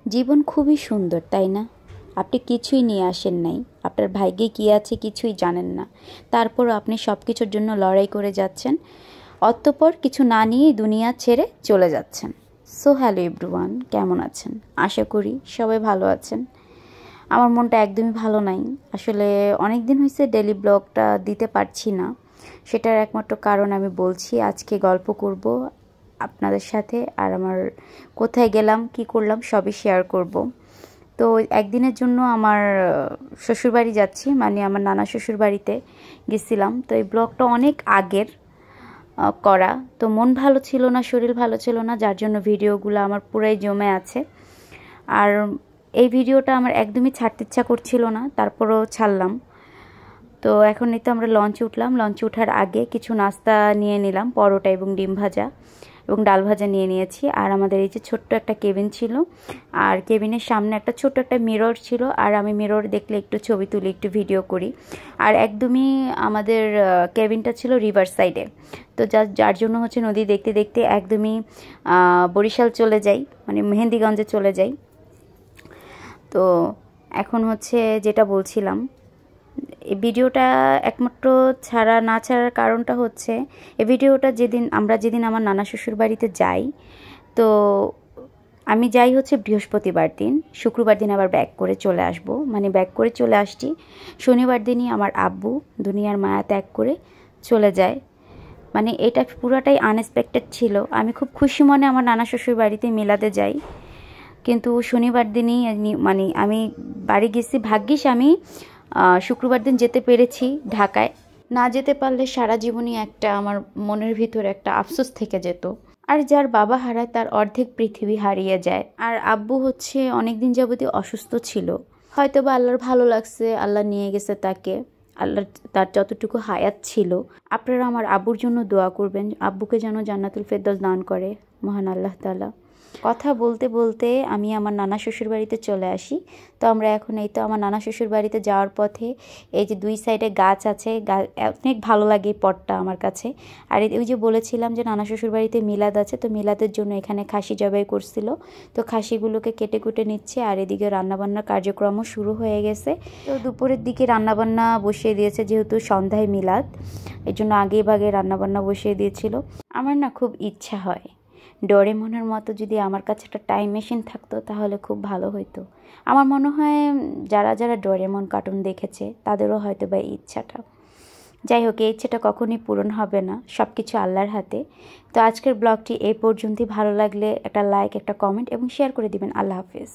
জীবন খুবই সুন্দর, তাই না? আপনি কিছুই নিয়ে আসেন নাই, আপনার ভাগ্যে কী আছে কিছুই জানেন না, তারপরও আপনি সব কিছুর জন্য লড়াই করে যাচ্ছেন, অতঃপর কিছু না নিয়েই দুনিয়া ছেড়ে চলে যাচ্ছেন। সো হ্যালো এভরিওয়ান, কেমন আছেন? আশা করি সবাই ভালো আছেন। আমার মনটা একদমই ভালো নাই। আসলে অনেক দিন হয়েছে ডেইলি ব্লগটা দিতে পারছি না, সেটার একমাত্র কারণ আমি বলছি। আজকে গল্প করব আপনাদের সাথে, আর আমার কোথায় গেলাম কি করলাম সবই শেয়ার করব। তো একদিনের জন্য আমার শ্বশুরবাড়ি যাচ্ছি, মানে আমার নানা শ্বশুরবাড়িতে গেছিলাম। তো এই ব্লগটা অনেক আগের করা, তো মন ভালো ছিল না, শরীর ভালো ছিল না, যার জন্য ভিডিওগুলো আমার পুরাই জমে আছে। আর এই ভিডিওটা আমার একদমই ছাড়তে ইচ্ছা করছিল না, তারপরেও ছাড়লাম। তো এখন এই তো আমরা লঞ্চে উঠলাম। লঞ্চে ওঠার আগে কিছু নাস্তা নিয়ে নিলাম, পরোটা এবং ডিম ভাজা এবং ডাল ভাজা নিয়ে নিয়েছি। আর আমাদের এই যে ছোট্ট একটা কেবিন ছিল, আর কেবিনের সামনে একটা ছোট্ট একটা মিরর ছিল, আর আমি মিরর দেখলে একটু ছবি তুলি, একটু ভিডিও করি। আর একদমই আমাদের কেবিনটা ছিল রিভার সাইডে, তো যার জন্য হচ্ছে নদী দেখতে দেখতে একদমই বরিশাল চলে যাই, মানে মেহেন্দিগঞ্জে চলে যাই। তো এখন হচ্ছে যেটা বলছিলাম, এই ভিডিওটা একমাত্র ছাড়া না ছাড়ার কারণটা হচ্ছে, এই ভিডিওটা যেদিন আমার নানা শ্বশুর বাড়িতে যাই, তো আমি যাই হচ্ছে বৃহস্পতিবার দিন, শুক্রবার দিন আবার ব্যাক করে চলে আসব, মানে ব্যাক করে চলে আসছি। শনিবার দিনই আমার আব্বু দুনিয়ার মায়া ত্যাগ করে চলে যায়। মানে এটা পুরাটাই আনএক্সপেক্টেড ছিল। আমি খুব খুশি মনে আমার নানা শ্বশুর বাড়িতে মিলাতে যাই, কিন্তু শনিবার দিনই মানে আমি বাড়ি গেছি। ভাগ্যিস আমি শুক্রবার দিন যেতে পেরেছি ঢাকায়, না যেতে পারলে সারা জীবনই একটা আমার মনের ভিতরে একটা আফসোস থেকে যেত। আর যার বাবা হারায় তার অর্ধেক পৃথিবী হারিয়ে যায়। আর আব্বু হচ্ছে অনেক দিন যাবতই অসুস্থ ছিল, হয়তো বা আল্লাহর ভালো লাগছে, আল্লাহ নিয়ে গেছে তাকে, আল্লাহ তার যতটুকু হায়াত ছিল। আপনারা আমার আব্বুর জন্য দোয়া করবেন, আব্বুকে যেন জান্নাতুল ফেরদৌস দান করে মহান আল্লাহ তাআলা। কথা বলতে বলতে আমি আমার নানা শ্বশুর বাড়িতে চলে আসি। তো আমরা এখন এই তো আমার নানা শ্বশুর বাড়িতে যাওয়ার পথে, এই যে দুই সাইডে গাছ আছে, অনেক ভালো লাগে এই পথটা আমার কাছে। আর ওই যে বলেছিলাম যে নানা শ্বশুর বাড়িতে মিলাদ আছে, তো মিলাদের জন্য এখানে খাসি জবাই করছিল, তো খাসিগুলোকে কেটে কুটে নিচ্ছে। আর এদিকে রান্নাবান্নার কার্যক্রমও শুরু হয়ে গেছে। তো দুপুরের দিকে রান্নাবান্না বসিয়ে দিয়েছে, যেহেতু সন্ধ্যায় মিলাদ, এই জন্য আগেই ভাগে রান্নাবান্না বসিয়ে দিয়েছিল। আমার না খুব ইচ্ছা হয় ডোরেমনের মতো যদি আমার কাছে একটা টাইম মেশিন থাকতো তাহলে খুব ভালো হতো। আমার মনে হয় যারা যারা ডোরেমন কার্টুন দেখেছে তাদেরও হয়তো বা এই ইচ্ছাটা। যাই হোক, এই ইচ্ছাটা কখনই পূরণ হবে না, সব কিছু আল্লাহর হাতে। তো আজকের ব্লগটি এই পর্যন্তই। ভালো লাগলে একটা লাইক, একটা কমেন্ট এবং শেয়ার করে দিবেন। আল্লাহ হাফেজ।